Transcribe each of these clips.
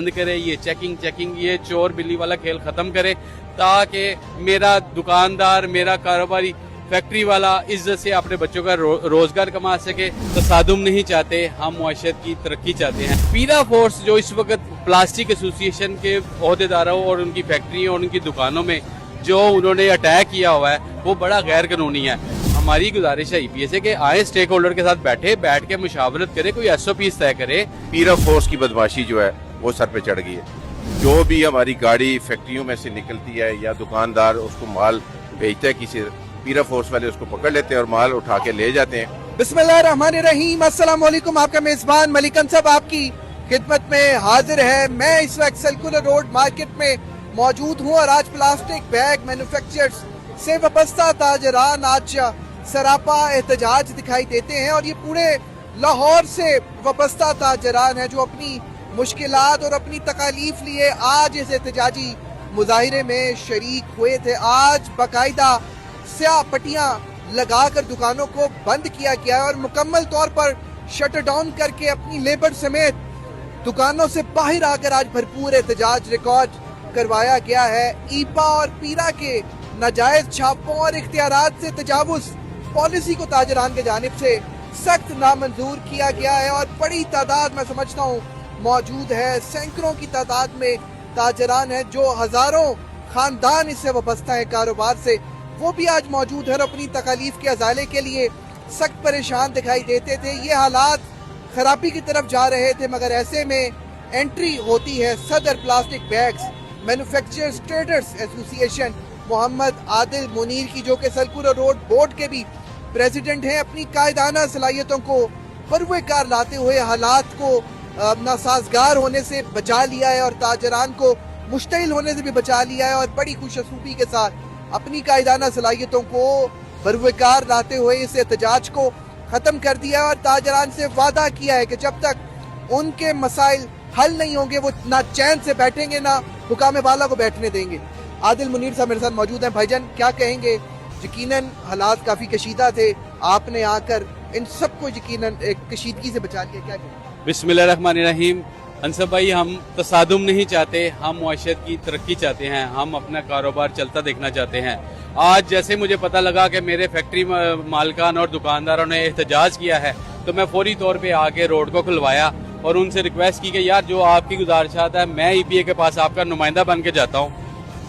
बंद करे, ये चेकिंग ये चोर बिल्ली वाला खेल खत्म करे, ताकि मेरा दुकानदार, मेरा कारोबारी, फैक्ट्री वाला इज्जत से अपने बच्चों का रोजगार कमा सके। तसादुम नहीं चाहते, हम मुआशरत की तरक्की चाहते हैं। पीरा फोर्स जो इस वक्त प्लास्टिक एसोसिएशन के ओहदेदारों और उनकी फैक्ट्रियों और उनकी दुकानों में जो उन्होंने अटैक किया हुआ है, वो बड़ा गैर कानूनी है। हमारी गुजारिश है ईपीए से कि आए स्टेक होल्डर के साथ बैठ के मुशावरत करे, कोई एसओपीज तय करे। पीरा फोर्स की बदमाशी जो है वो सर पे चढ़ गई है। जो भी हमारी गाड़ी फैक्ट्रियों में से निकलती है या दुकानदार उसको माल बेचता है, किसी पीरा फोर्स वाले उसको पकड़ लेते हैं और माल उठा के ले जाते हैं। बिस्मिल्लाहिर्रहमानिर्रहीम, अस्सलाम वालेकुम। आपका मेजबान मलिकन साहब आपकी खिदमत में हाजिर है। मैं इस वक्त सर्कुलर रोड मार्केट में मौजूद हूँ और आज प्लास्टिक बैग मैन्युफैक्चरर्स से वाबस्ता ताजरान आज सरापा एहतजाज दिखाई देते हैं और ये पूरे लाहौर से वाबस्ता ताजरान है जो अपनी मुश्किलात और अपनी तकालीफ लिए आज इस एहतजाजी मुजाहिरे में शरीक हुए थे। आज बाकायदा स्याह पट्टियां लगाकर दुकानों को बंद किया गया है और मुकम्मल तौर पर शटर डाउन करके अपनी लेबर समेत दुकानों से बाहर आकर आज भरपूर एहतजाज रिकॉर्ड करवाया गया है। ईपा और पीरा के नाजायज छापों और इख्तियारात से तजावुज पॉलिसी को ताजरान की जानिब से सख्त नामंजूर किया गया है और बड़ी तादाद में समझता हूँ मौजूद है। सैकड़ों की तादाद में ताजरान है, जो हजारों खानदान इससे वाबस्ता है कारोबार से, वो भी आज मौजूद है और अपनी तकालीफ के अजाले के लिए सख्त परेशान दिखाई देते थे। ये हालात खराबी की तरफ जा रहे थे, मगर ऐसे में एंट्री होती है सदर plastic bags manufacturers traders association Muhammad Adil Munir की, जो कि सर्कुलर रोड बोर्ड के भी प्रेसिडेंट हैं। अपनी कायदाना सलाहियतों को परवेकार लाते हुए हालात को नासाजगार होने से बचा लिया है और ताजरान को मुश्तिल होने से भी बचा लिया है और बड़ी खुशसूबी के साथ अपनी कायदाना सलाहियतों को परवेकार लाते हुए इस एहतजाज को ख़त्म कर दिया है और ताजरान से वादा किया है कि जब तक उनके मसाइल हल नहीं होंगे वो ना चैन से बैठेंगे ना हुकाम वाला को बैठने देंगे। आदिल मुनीर साहब मेरे साथ मौजूद हैं। भाईजान क्या कहेंगे? यकीनन हालात काफ़ी कशीदा थे, आपने आकर इन सबको यकीनन एक कशीदगी से बचा लिया, क्या कहेंगे? बिस्मिल्लाहिर्रहमानिर्रहीम। अंसब भाई, हम तसादुम नहीं चाहते, हम मुआशरत की तरक्की चाहते हैं, हम अपना कारोबार चलता देखना चाहते हैं। आज जैसे मुझे पता लगा कि मेरे फैक्ट्री मालकान और दुकानदारों ने एहतजाज किया है, तो मैं फौरी तौर पे आके रोड को खुलवाया और उनसे रिक्वेस्ट की कि यार जो आपकी गुजारिशात है, मैं ईपीए के पास आपका नुमाइंदा बन के जाता हूँ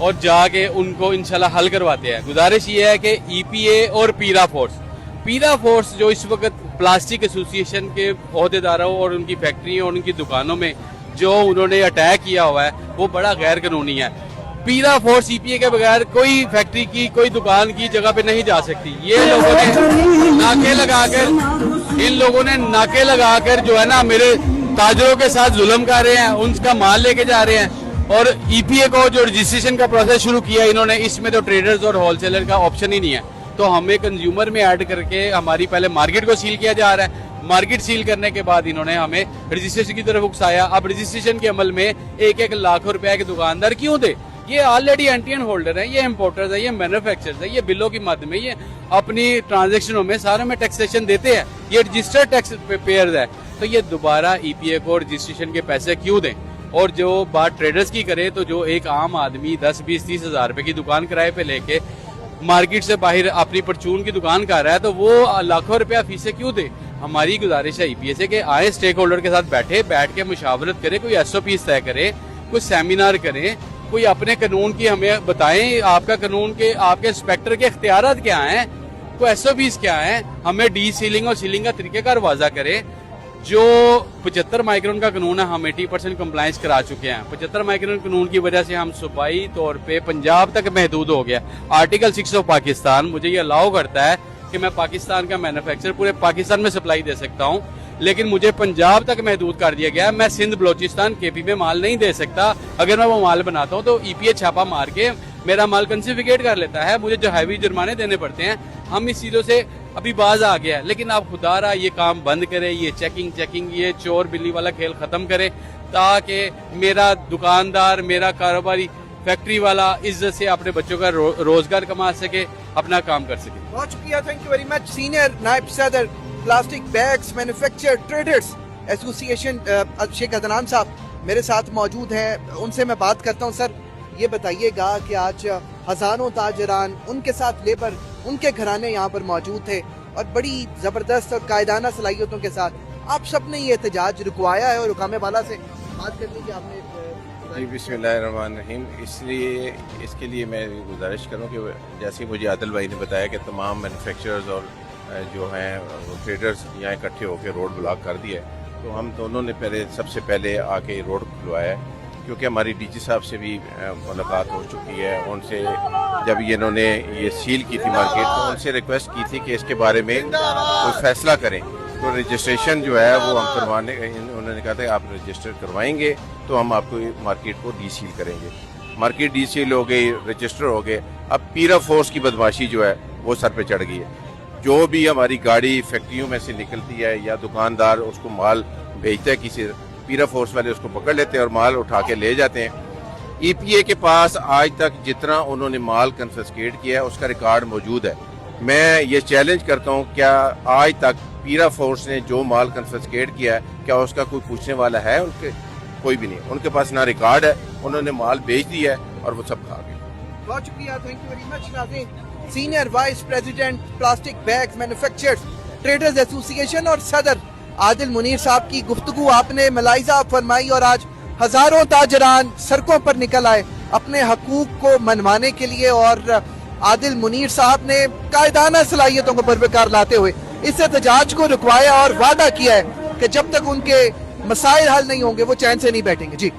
और जाके उनको इंशाल्लाह हल करवाते हैं। गुजारिश ये है कि ईपीए और पीरा फोर्स जो इस वक्त प्लास्टिक एसोसिएशन के ओहदेदारों और उनकी फैक्ट्रियों और उनकी दुकानों में जो उन्होंने अटैक किया हुआ है, वो बड़ा गैर कानूनी है। पीरा फोर्स ईपीए के बगैर कोई फैक्ट्री की, कोई दुकान की जगह पे नहीं जा सकती। ये लोगों ने नाके लगाकर जो है ना मेरे ताजरों के साथ जुल्म कर रहे हैं, उनका माल लेके जा रहे हैं। और ईपीए को जो रजिस्ट्रेशन का प्रोसेस शुरू किया इन्होंने, इसमें तो ट्रेडर्स और होलसेलर का ऑप्शन ही नहीं है, तो हमें कंज्यूमर में ऐड करके हमारी पहले मार्केट को सील किया जा रहा है। मार्केट सील करने के बाद इन्होंने हमें रजिस्ट्रेशन की तरफ उकसाया। अब रजिस्ट्रेशन के अमल में 1-1 लाख रुपए के दुकानदार क्यों दे? ये ऑलरेडी एंटीएन होल्डर है, ये इम्पोर्टर्स है, ये मैन्युफैक्चरर्स है, ये बिलों की मद में ये अपनी ट्रांजेक्शनों में सारे में टैक्सेशन देते हैं, ये रजिस्टर्ड टैक्स पेयर्स है, तो ये दोबारा ईपीए को रजिस्ट्रेशन के पैसे क्यों दें? और जो बात ट्रेडर्स की करे, तो जो एक आम आदमी 10, 20, 30 हजार रुपए की दुकान किराए पे लेके मार्केट से बाहर अपनी परचून की दुकान कर रहा है, तो वो लाखों रुपया फीसे क्यों दे? हमारी गुजारिश है ईपीए से कि आए स्टेक होल्डर के साथ बैठ के मुशावरत करे, कोई एसओपीज तय करे, कोई सेमिनार करें, कोई अपने कानून की हमें बताएं, आपका कानून के आपके इंस्पेक्टर के इख्तियारात क्या हैं, कोई एसओपीज क्या हैं, हमें डी सीलिंग और सीलिंग का तरीकेकार वाजा करे। जो 75 माइक्रोन का कानून है, हम 80% कंप्लायंस करा चुके हैं। 75 माइक्रोन कानून की वजह से हम सूबाई तौर पे पंजाब तक महदूद हो गया। आर्टिकल 6 ऑफ पाकिस्तान मुझे ये अलाउ करता है कि मैं पाकिस्तान का मैन्युफैक्चर पूरे पाकिस्तान में सप्लाई दे सकता हूँ, लेकिन मुझे पंजाब तक महदूद कर दिया गया है। मैं सिंध, बलोचिस्तान, केपी में माल नहीं दे सकता। अगर मैं वो माल बनाता हूँ तो ईपीए छापा मार के मेरा माल कंसिफिकेट कर लेता है, मुझे जो हैवी जुर्माने देने पड़ते हैं। हम इस चीजों से अभी बाज आ गया है, लेकिन आप खुदारा ये काम बंद करें, ये चेकिंग ये चोर बिल्ली वाला खेल खत्म करें, ताकि मेरा दुकानदार, मेरा कारोबारी, फैक्ट्री वाला इज्जत से अपने बच्चों का रोजगार कमा सके, अपना काम कर सके। बहुत शुक्रिया, thank you very much. Senior नायब सदर plastic bags manufacture traders association Sheikh Adnan साहब, میرے ساتھ موجود ہیں, ان سے میں بات کرتا ہوں. سر یہ بتائیے گا کہ آج ہزاروں تاجران, ان کے ساتھ لیبر, ان کے گھرانے یہاں پر موجود تھے اور بڑی زبردست اور قائدانہ صلاحیتوں کے ساتھ آپ سب نے یہ احتجاج رکوایا ہے, اور حکام والا سے بات کرنی کہ آپ نے جی بسم اللہ الرحمن الرحیم. اس کے لیے میں گزارش کروں کہ جیسے مجھے عادل بھائی نے بتایا کہ تمام مینوفیکچررز اور جو ہیں ٹریڈرز یہاں اکٹھے ہو کے روڈ بلاک کر دیا ہے, تو ہم دونوں نے سب سے پہلے آ کے روڈ کھلوایا ہے, کیونکہ ہماری ڈی جی صاحب سے بھی ملاقات ہو چکی ہے. ان سے جب انہوں نے یہ سیل کی تھی مارکیٹ, تو ان سے ریکویسٹ کی تھی کہ اس کے بارے میں کوئی فیصلہ کریں. تو رجسٹریشن جو ہے وہ ہم کروانے, انہوں نے کہا تھا آپ رجسٹر کروائیں گے تو ہم آپ کو مارکیٹ کو ڈی سیل کریں گے. مارکیٹ ڈی سیل ہو گئی, رجسٹر ہو گئے. اب پیرا فورس کی بدماشی جو ہے وہ سر پہ چڑھ گئی ہے. جو بھی ہماری گاڑی فیکٹریوں میں سے نکلتی ہے یا دکاندار اس کو مال بھیجتا ہے کسی, پیرا فورس والے اس کو پکڑ لیتے ہیں اور مال اٹھا کے لے جاتے ہیں. ای پی اے کے پاس آج تک جتنا انہوں نے مال کنفسکیٹ کیا ہے اس کا ریکارڈ موجود ہے. میں یہ چیلنج کرتا ہوں, کیا آج تک پیرا فورس نے جو مال کنفسکیٹ کیا ہے کیا اس کا کوئی پوچھنے والا ہے؟ ان کے کوئی بھی نہیں. ان کے پاس نہ ریکارڈ ہے, انہوں نے مال بیچ دیا ہے اور وہ سب کھا گئے. بہت شکریہ, تھینک یو ویری مچ. ناظرین, senior vice president plastic bag manufacturers traders association اور صدر عادل منیر صاحب کی گفتگو آپ نے ملاحظہ فرمائی, اور آج ہزاروں تاجران سڑکوں پر نکل آئے اپنے حقوق کو منوانے کے لیے, اور عادل منیر صاحب نے قائدانہ صلاحیتوں کو پروکار لاتے ہوئے اس احتجاج کو رکوایا اور وعدہ کیا ہے کہ جب تک ان کے مسائل حل نہیں ہوں گے وہ چین سے نہیں بیٹھیں گے. جی